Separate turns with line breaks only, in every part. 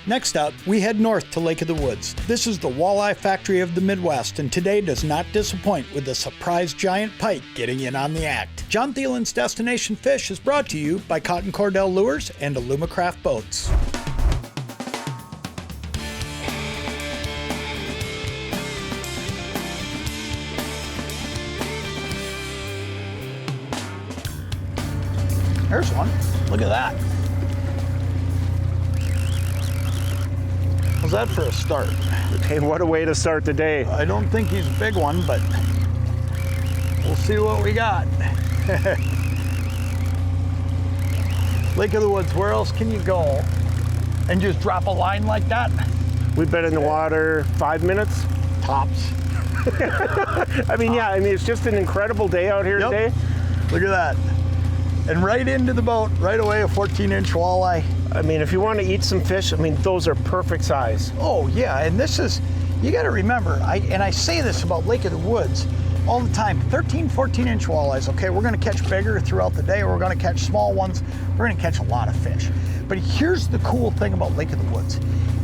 Next up, we head north to Lake of the Woods. This is the walleye factory of the Midwest, and today does not disappoint with the surprise giant pike getting in on the act. Jon Thelen's Destination Fish is brought to you by Cotton Cordell Lures and Alumacraft Boats. There's one. Look at that. How's that for a start?
Hey, what a way to start the day.
I don't think he's a big one, but we'll see what we got. Lake of the Woods, where else can you go and just drop a line like that?
We've been in the water 5 minutes.
Tops.
It's just an incredible day out here today.
Look at that. And right into the boat, right away, a 14-inch walleye.
I mean, if you want to eat some fish, those are perfect size.
Oh yeah, and this is, you got to remember, I say this about Lake of the Woods all the time, 13, 14-inch walleyes, okay, we're going to catch bigger throughout the day, we're going to catch small ones, we're going to catch a lot of fish. But here's the cool thing about Lake of the Woods,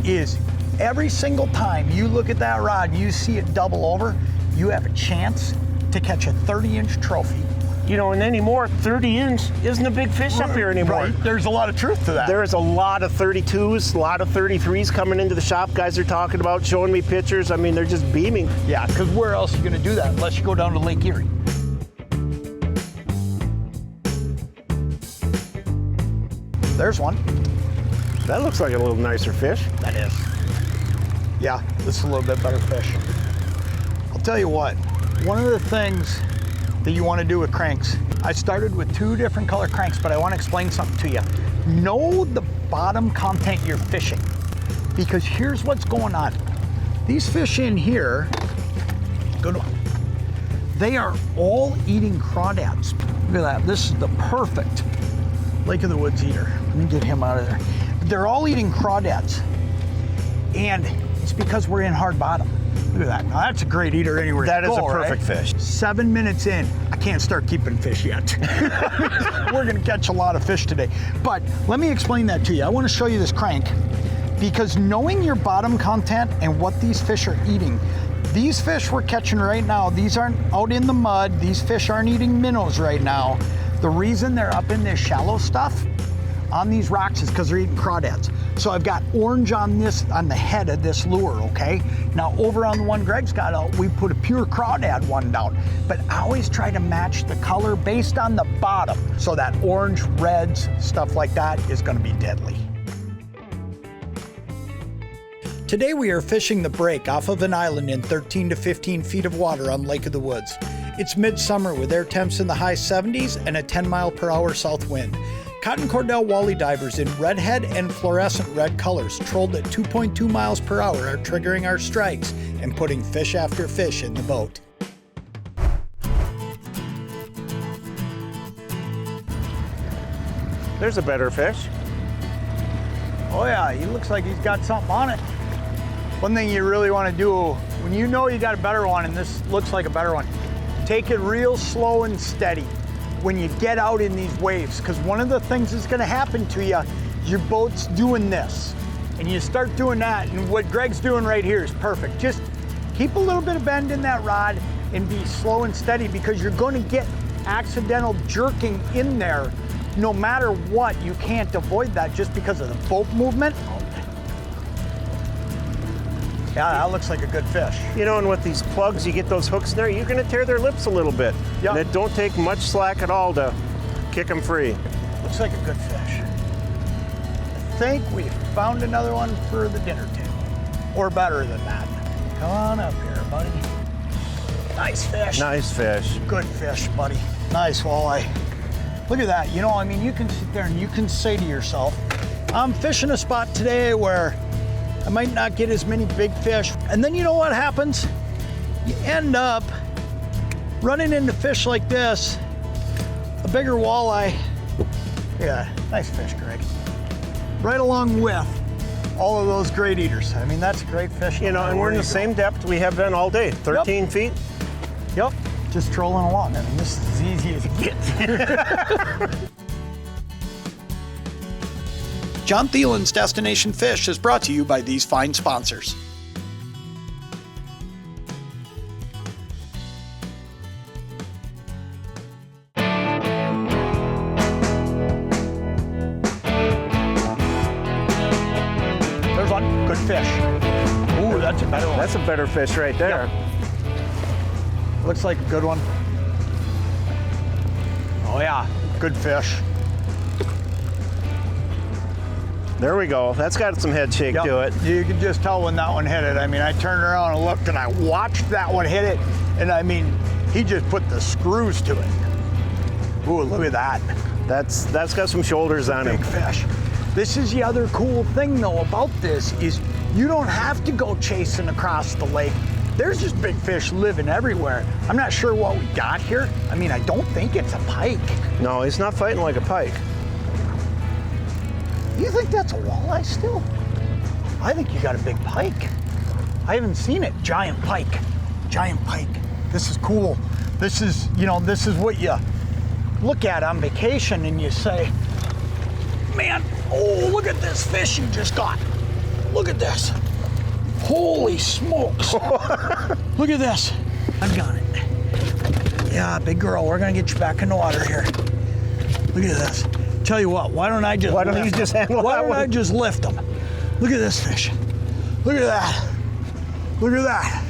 is every single time you look at that rod and you see it double over, you have a chance to catch a 30-inch trophy.
And anymore, 30-inch isn't a big fish up here anymore.
Right. There's a lot of truth to that.
There's a lot of 32s, a lot of 33s coming into the shop. Guys are talking about, showing me pictures. They're just beaming.
Yeah, because where else are you going to do that unless you go down to Lake Erie? There's one.
That looks like a little nicer fish.
That is. Yeah, this is a little bit better fish. I'll tell you what, one of the things that you want to do with cranks. I started with 2 different color cranks, but I want to explain something to you. Know the bottom content you're fishing, because here's what's going on. These fish in here, good one, they are all eating crawdads. Look at that, this is the perfect Lake of the Woods eater. Let me get him out of there. They're all eating crawdads, and it's because we're in hard bottom. Look at that. Now that's a great eater anywhere.
That is a
right?
perfect fish.
7 minutes in, I can't start keeping fish yet. We're gonna catch a lot of fish today. But let me explain that to you. I wanna show you this crank, because knowing your bottom content and what these fish are eating, these fish we're catching right now, these aren't out in the mud, these fish aren't eating minnows right now. The reason they're up in this shallow stuff on these rocks is because they're eating crawdads. So I've got orange on the head of this lure, okay? Now over on the one Greg's got out, we put a pure crawdad one down. But I always try to match the color based on the bottom. So that orange, reds, stuff like that is gonna be deadly. Today we are fishing the break off of an island in 13 to 15 feet of water on Lake of the Woods. It's midsummer with air temps in the high 70s and a 10-mile-per-hour south wind. Cotton Cordell Walleye divers in redhead and fluorescent red colors, trolled at 2.2 miles per hour, are triggering our strikes and putting fish after fish in the boat.
There's a better fish.
Oh yeah, he looks like he's got something on it. One thing you really want to do, when you know you got a better one, and this looks like a better one, take it real slow and steady when you get out in these waves, because one of the things that's going to happen to you, your boat's doing this, and you start doing that, and what Greg's doing right here is perfect. Just keep a little bit of bend in that rod and be slow and steady, because you're going to get accidental jerking in there no matter what. You can't avoid that just because of the boat movement. Yeah, that looks like a good fish.
And with these plugs, you get those hooks in there, you're gonna tear their lips a little bit.
Yep.
And it don't take much slack at all to kick them free.
Looks like a good fish. I think we found another one for the dinner table. Or better than that. Come on up here, buddy. Nice fish.
Nice fish.
Good fish, buddy. Nice walleye. Look at that. You can sit there and you can say to yourself, I'm fishing a spot today where I might not get as many big fish. And then you know what happens? You end up running into fish like this, a bigger walleye. Yeah, nice fish, Greg. Right along with all of those great eaters. That's a great fish.
And we're in the same depth we have been all day, 13 feet.
Yep, just trolling along. This is as easy as it gets. Jon Thelen's Destination Fish is brought to you by these fine sponsors. There's one. Good fish. Ooh, that's a better one.
That's a better fish right there.
Yep. Looks like a good one. Oh yeah, good fish.
There we go. That's got some head shake
Yep.
to it.
You can just tell when that one hit it. I mean, I turned around and looked and I watched that one hit it. And I mean, he just put the screws to it. Ooh, look at that.
That's got some shoulders on him.
Big fish. This is the other cool thing though about this is you don't have to go chasing across the lake. There's just big fish living everywhere. I'm not sure what we got here. I mean, I don't think it's a pike.
No, he's not fighting like a pike.
You think that's a walleye still? I think you got a big pike. I haven't seen it. Giant pike. Giant pike. This is cool. This is, you know, this is what you look at on vacation and you say, man, oh, look at this fish you just got. Look at this. Holy smokes. Look at this. I've got it. Yeah, big girl, we're gonna get you back in the water here. Look at this. Tell you what, why don't I just
Why don't you just handle
Why
that
don't
one?
I just lift them? Look at this fish. Look at that. Look at that.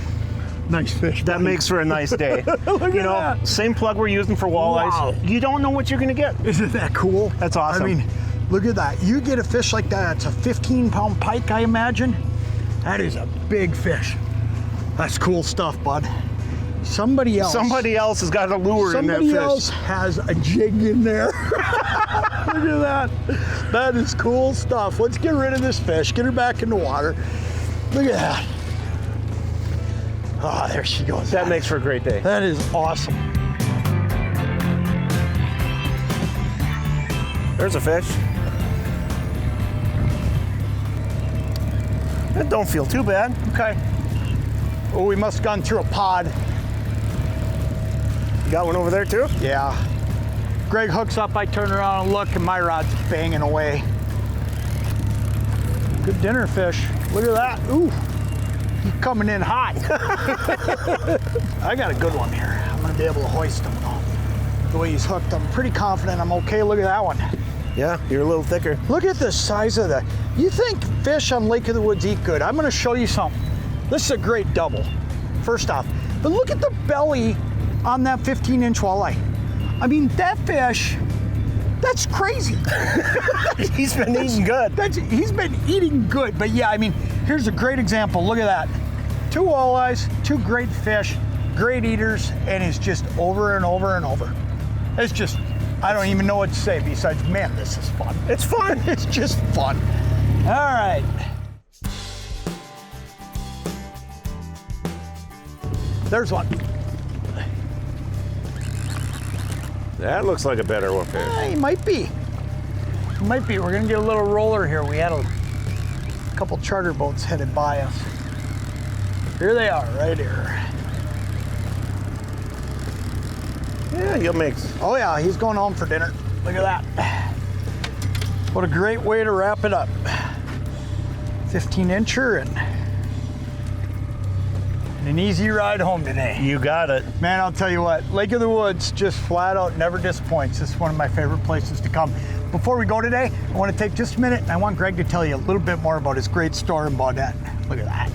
Nice fish.
That
buddy.
makes for a nice day.
Look
You
at
know,
that.
same plug we're using for walleyes.
Wow.
You don't know what you're gonna get.
Isn't that cool?
That's awesome.
I mean, look at that. You get a fish like that, it's a 15-pound pike, I imagine. That is a big fish. That's cool stuff, bud. Somebody else
Somebody else has got a lure in that fish.
Somebody else has a jig in there. Look at that. That is cool stuff. Let's get rid of this fish, get her back in the water. Look at that. Oh, there she goes.
That makes for a great day.
That is awesome.
There's a fish. That don't feel too bad.
Okay. Oh, we must have gone through a pod.
You got one over there too?
Yeah. Greg hooks up, I turn around and look, and my rod's banging away. Good dinner fish. Look at that. Ooh, he's coming in hot. I got a good one here. I'm gonna be able to hoist him though. The way he's hooked, I'm pretty confident I'm okay. Look at that one.
Yeah, you're a little thicker.
Look at the size of that. You think fish on Lake of the Woods eat good? I'm gonna show you something. This is a great double, first off. But look at the belly on that 15-inch walleye. I mean, that fish, that's crazy.
He's been eating good.
He's been eating good, but yeah, I mean, here's a great example. Look at that. 2 walleyes, 2 great fish, great eaters, and it's just over and over and over. It's just, I don't even know what to say besides, man, this is fun.
It's fun.
It's just fun. All right. There's one.
That looks like a better one fish.
He might be. He might be. We're gonna get a little roller here. We had a couple charter boats headed by us. Here they are, right here.
Yeah, you'll make.
Oh yeah, he's going home for dinner. Look at that. What a great way to wrap it up. 15-incher and an easy ride home today.
You got it.
Man, I'll tell you what, Lake of the Woods just flat out never disappoints. This is one of my favorite places to come. Before we go today, I want to take just a minute and I want Greg to tell you a little bit more about his great store in Baudette. Look at that.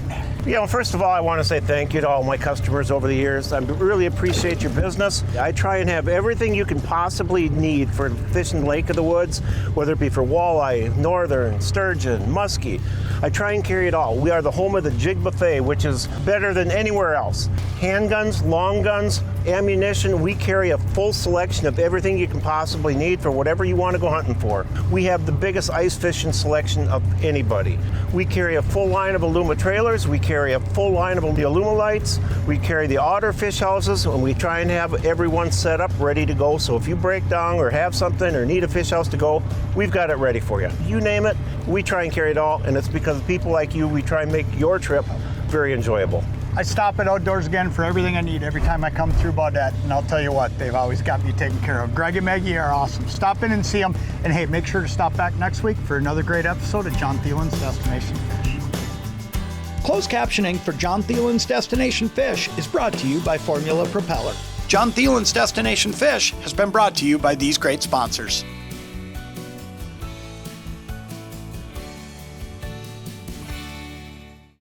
You know, first of all, I want to say thank you to all my customers over the years. I really appreciate your business. I try and have everything you can possibly need for fishing Lake of the Woods, whether it be for walleye, northern, sturgeon, muskie. I try and carry it all. We are the home of the Jig Buffet, which is better than anywhere else. Handguns, long guns, ammunition, we carry a full selection of everything you can possibly need for whatever you want to go hunting for. We have the biggest ice fishing selection of anybody. We carry a full line of Aluma trailers, we carry a full line of the Aluma lights, we carry the otter fish houses, and we try and have everyone set up ready to go. So if you break down or have something or need a fish house to go, we've got it ready for you. You name it, we try and carry it all, and it's because of people like you, we try and make your trip very enjoyable.
I stop at Outdoors Again for everything I need every time I come through Baudette, and I'll tell you what, they've always got me taken care of. Greg and Maggie are awesome. Stop in and see them, and hey, make sure to stop back next week for another great episode of Jon Thelen's Destination Fish. Closed captioning for Jon Thelen's Destination Fish is brought to you by Formula Propeller. Jon Thelen's Destination Fish has been brought to you by these great sponsors: